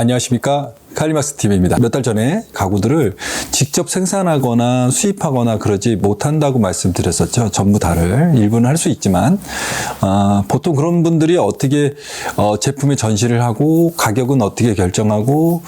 안녕하십니까. 칼리막스TV입니다. 몇 달 전에 가구들을 직접 생산하거나 수입하거나 그러지 못한다고 말씀드렸었죠. 전부 다를. 일부는 할 수 있지만 보통 그런 분들이 어떻게 제품의 전시를 하고 가격은 어떻게 결정하고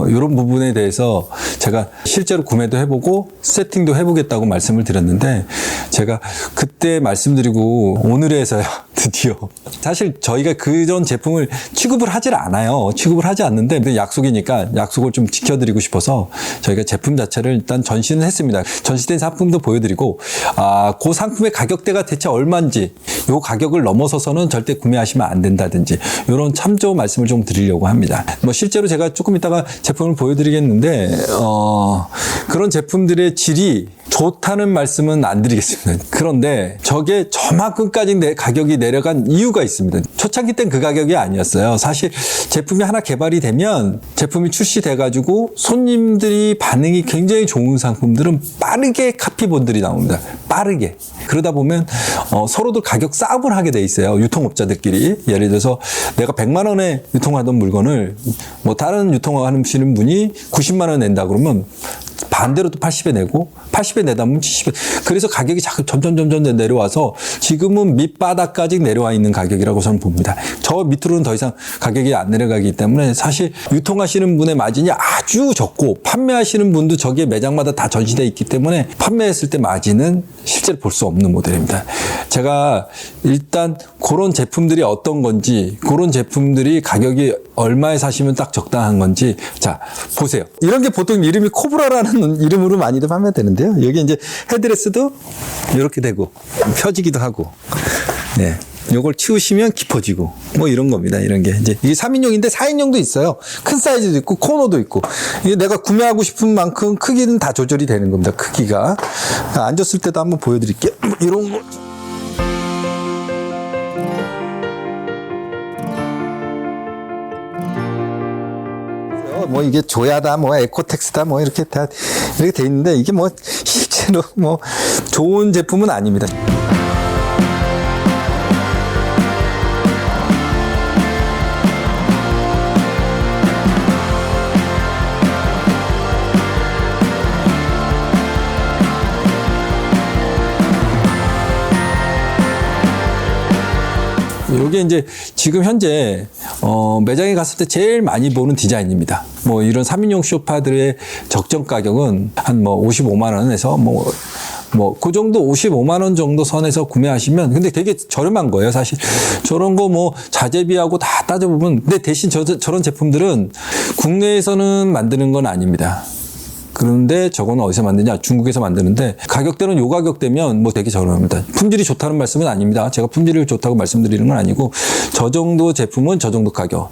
이런 부분에 대해서 제가 실제로 구매도 해보고 세팅도 해보겠다고 말씀을 드렸는데, 제가 그때 말씀드리고 오늘에서야 드디어, 사실 저희가 그런 제품을 취급을 하질 않아요. 취급을 하지 않는데 약속이니까 약속을 좀 지켜드리고 싶어서 저희가 제품 자체를 일단 전시는 했습니다. 전시된 상품도 보여드리고, 그 상품의 가격대가 대체 얼마인지, 요 가격을 넘어서서는 절대 구매하시면 안 된다든지 이런 참조 말씀을 좀 드리려고 합니다. 실제로 제가 조금 이따가 제품을 보여드리겠는데 그런 제품들의 질이 좋다는 말씀은 안 드리겠습니다. 그런데 저게 저만큼까지 가격이 내려간 이유가 있습니다. 초창기 땐 그 가격이 아니었어요. 사실 제품이 하나 개발이 되면, 제품이 출시돼가지고 손님들이 반응이 굉장히 좋은 상품들은 빠르게 카피본들이 나옵니다. 빠르게. 그러다 보면 서로들 가격 싸움을 하게 돼 있어요. 유통업자들끼리. 예를 들어서 내가 100만 원에 유통하던 물건을 다른 유통하시는 분이 90만 원 낸다 그러면 반대로 또 80에 내고, 80에 내다 보면 70에. 그래서 가격이 자꾸 점점 내려와서 지금은 밑바닥까지 내려와 있는 가격이라고 저는 봅니다. 저 밑으로는 더 이상 가격이 안 내려가기 때문에 사실 유통하시는 분의 마진이 아주 적고, 판매하시는 분도 저기에 매장마다 다 전시되어 있기 때문에 판매했을 때 마진은 실제로 볼 수 없는 모델입니다. 제가 일단 그런 제품들이 어떤 건지, 그런 제품들이 가격이 얼마에 사시면 딱 적당한 건지, 자, 보세요. 이런 게 보통 이름이 코브라라는 이름으로 많이들 판매되는데요. 여기 이제 헤드레스도 이렇게 되고, 펴지기도 하고, 네. 요걸 치우시면 깊어지고, 이런 겁니다. 이런 게. 이제 이게 3인용인데 4인용도 있어요. 큰 사이즈도 있고, 코너도 있고. 이게 내가 구매하고 싶은 만큼 크기는 다 조절이 되는 겁니다. 크기가. 앉았을 때도 한번 보여드릴게요. 이런 거. 이게 조야다, 에코텍스다, 이렇게 다, 이렇게 돼 있는데, 이게 실제로 좋은 제품은 아닙니다. 이게 이제 지금 현재 매장에 갔을 때 제일 많이 보는 디자인입니다. 이런 3인용 소파들의 적정 가격은 한 55만 원에서 그 정도 55만 원 정도 선에서 구매하시면, 근데 되게 저렴한 거예요, 사실. 저런 거 자재비하고 다 따져보면. 근데 대신 저런 제품들은 국내에서는 만드는 건 아닙니다. 그런데 저거는 어디서 만드냐? 중국에서 만드는데, 가격대는 요 가격대면 되게 저렴합니다. 품질이 좋다는 말씀은 아닙니다. 제가 품질이 좋다고 말씀드리는 건 아니고, 저 정도 제품은 저 정도 가격.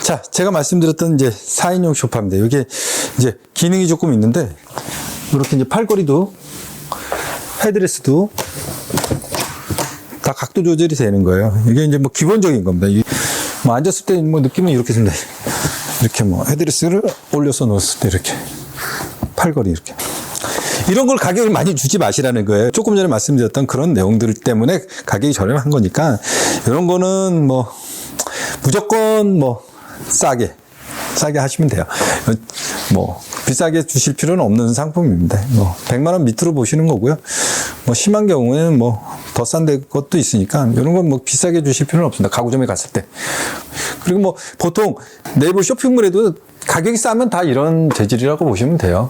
자, 제가 말씀드렸던 이제 4인용 소파입니다. 이게 이제 기능이 조금 있는데, 이렇게 이제 팔걸이도, 헤드레스도 다 각도 조절이 되는 거예요. 이게 이제 기본적인 겁니다. 앉았을 때 느낌은 이렇게 듭니다. 이렇게 헤드레스를 올려서 놓았을 때 이렇게 팔걸이 이렇게. 이런 걸 가격을 많이 주지 마시라는 거예요. 조금 전에 말씀드렸던 그런 내용들 때문에 가격이 저렴한 거니까, 이런 거는 무조건 싸게 하시면 돼요. 비싸게 주실 필요는 없는 상품입니다. 100만 원 밑으로 보시는 거고요. 심한 경우에는 더 싼 것도 있으니까, 이런 건 비싸게 주실 필요는 없습니다. 가구점에 갔을 때. 그리고 보통 네이버 쇼핑몰에도 가격이 싸면 다 이런 재질이라고 보시면 돼요.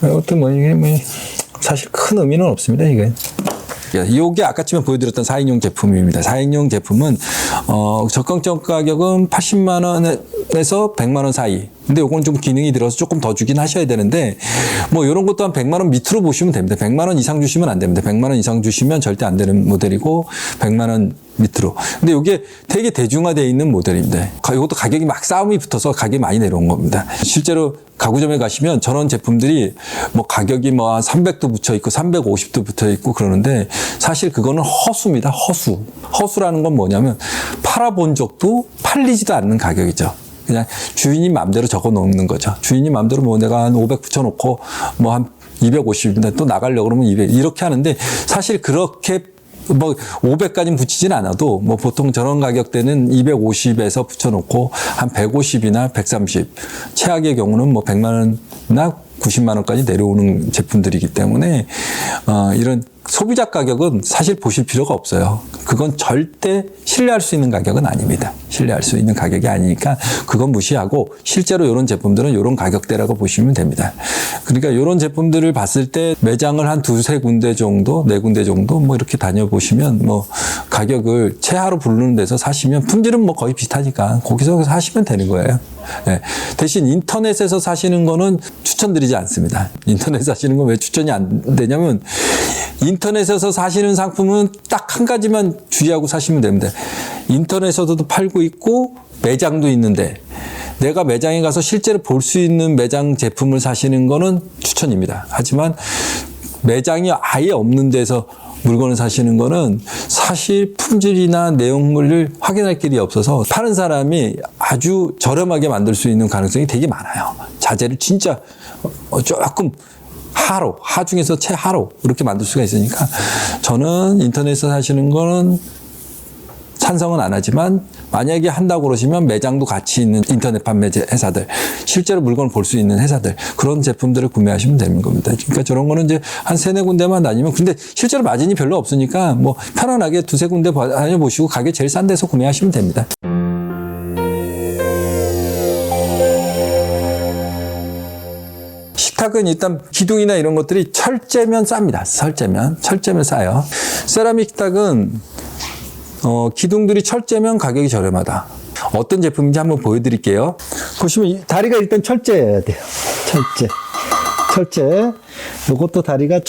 이것도 이게 사실 큰 의미는 없습니다, 이게. 이게 아까쯤에 보여드렸던 4인용 제품입니다. 4인용 제품은 적정적 가격은 80만 원에서 100만 원 사이. 근데 요건 좀 기능이 들어서 조금 더 주긴 하셔야 되는데, 이런 것도 한 100만 원 밑으로 보시면 됩니다. 100만 원 이상 주시면 안 됩니다. 100만 원 이상 주시면 절대 안 되는 모델이고, 100만 원 밑으로. 근데 이게 되게 대중화되어 있는 모델인데, 이것도 가격이 막 싸움이 붙어서 가격이 많이 내려온 겁니다. 실제로 가구점에 가시면 저런 제품들이 가격이 한 300도 붙여 있고 350도 붙어 있고 그러는데, 사실 그거는 허수입니다. 허수라는 건 뭐냐면 팔아본 적도 팔리지도 않는 가격이죠. 그냥 주인이 마음대로 적어 놓는 거죠. 주인이 마음대로 내가 한 500 붙여놓고 한 250인데 또 나가려고 그러면 200 이렇게 하는데, 사실 그렇게 뭐 500까지는 붙이진 않아도 뭐 보통 저런 가격대는 250에서 붙여놓고 한 150이나 130, 최악의 경우는 뭐 100만 원이나 90만 원까지 내려오는 제품들이기 때문에 이런 소비자 가격은 사실 보실 필요가 없어요. 그건 절대 신뢰할 수 있는 가격은 아닙니다. 신뢰할 수 있는 가격이 아니니까 그건 무시하고 실제로 이런 제품들은 이런 가격대라고 보시면 됩니다. 그러니까 이런 제품들을 봤을 때 매장을 한 두세 군데 정도, 네 군데 정도 뭐 이렇게 다녀보시면 뭐 가격을 최하로 부르는 데서 사시면 품질은 뭐 거의 비슷하니까 거기서 사시면 되는 거예요. 네. 대신 인터넷에서 사시는 거는 추천드리지 않습니다. 인터넷에서 사시는 건 왜 추천이 안 되냐면 인터넷에서 사시는 상품은 딱 한 가지만 주의하고 사시면 됩니다. 인터넷에서도 팔고 있고 매장도 있는데 내가 매장에 가서 실제로 볼 수 있는 매장 제품을 사시는 거는 추천입니다. 하지만 매장이 아예 없는 데서 물건을 사시는 거는 사실 품질이나 내용물을 확인할 길이 없어서 파는 사람이 아주 저렴하게 만들 수 있는 가능성이 되게 많아요. 자재를 진짜 조금 하 중에서 최하로 이렇게 만들 수가 있으니까 저는 인터넷에서 사시는 거는 찬성은 안 하지만 만약에 한다고 그러시면 매장도 같이 있는 인터넷 판매 회사들, 실제로 물건을 볼 수 있는 회사들, 그런 제품들을 구매하시면 되는 겁니다. 그러니까 저런 거는 이제 한 세네 군데만 다니면, 근데 실제로 마진이 별로 없으니까 뭐 편안하게 두세 군데 다녀보시고 가격 제일 싼 데서 구매하시면 됩니다. 식탁은 일단 기둥이나 이런 것들이 철제면 쌉니다. 철제면 싸요. 세라믹 식탁은 기둥들이 철제면 가격이 저렴하다. 어떤 제품인지 한번 보여드릴게요. 보시면 이 다리가 일단 철제여야 돼요. 철제. 요것도 다리가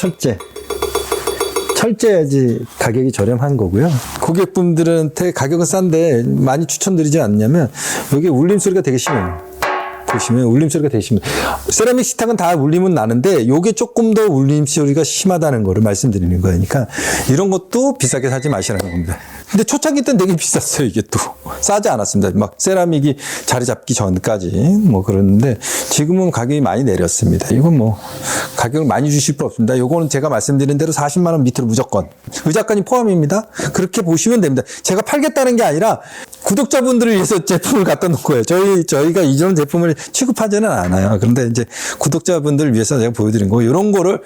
철제야지 가격이 저렴한 거고요. 고객분들한테 가격은 싼데 많이 추천드리지 않냐면 여기 울림 소리가 되게 심해요. 보시면 울림 소리가 되게 심해요. 세라믹 식탁은 다 울림은 나는데 요게 조금 더 울림 소리가 심하다는 거를 말씀드리는 거니까 이런 것도 비싸게 사지 마시라는 겁니다. 근데 초창기 때는 되게 비쌌어요. 이게 또 싸지 않았습니다. 막 세라믹이 자리 잡기 전까지 뭐 그러는데 지금은 가격이 많이 내렸습니다. 이건 뭐 가격을 많이 주실 필요 없습니다. 요거는 제가 말씀드린 대로 40만 원 밑으로 무조건 의자까지 포함입니다. 그렇게 보시면 됩니다. 제가 팔겠다는 게 아니라 구독자분들을 위해서 제품을 갖다 놓은 거예요. 저희가 이전 제품을 취급하지는 않아요. 그런데 이제 구독자분들을 위해서 제가 보여드린 거 이런 거를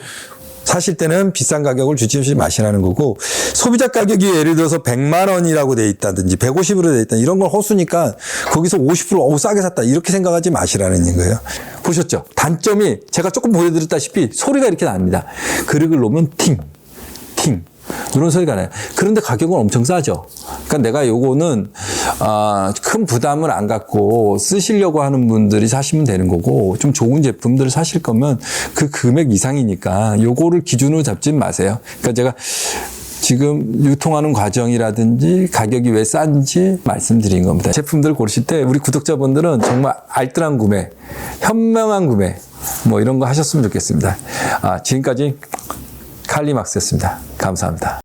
사실 때는 비싼 가격을 주지 마시라는 거고, 소비자 가격이 예를 들어서 100만 원이라고 돼 있다든지 150으로 돼 있다 이런 걸 허수니까 거기서 50% 싸게 샀다 이렇게 생각하지 마시라는 거예요. 보셨죠? 단점이 제가 조금 보여드렸다시피 소리가 이렇게 납니다. 그릇을 놓으면 팅 이런 소리가 나요. 그런데 가격은 엄청 싸죠. 그러니까 내가 요거는 큰 부담을 안 갖고 쓰시려고 하는 분들이 사시면 되는 거고, 좀 좋은 제품들을 사실 거면 그 금액 이상이니까 요거를 기준으로 잡지 마세요. 그러니까 제가 지금 유통하는 과정이라든지 가격이 왜 싼지 말씀드린 겁니다. 제품들 고르실 때 우리 구독자분들은 정말 알뜰한 구매, 현명한 구매 뭐 이런 거 하셨으면 좋겠습니다. 지금까지 칼리막스였습니다. 감사합니다.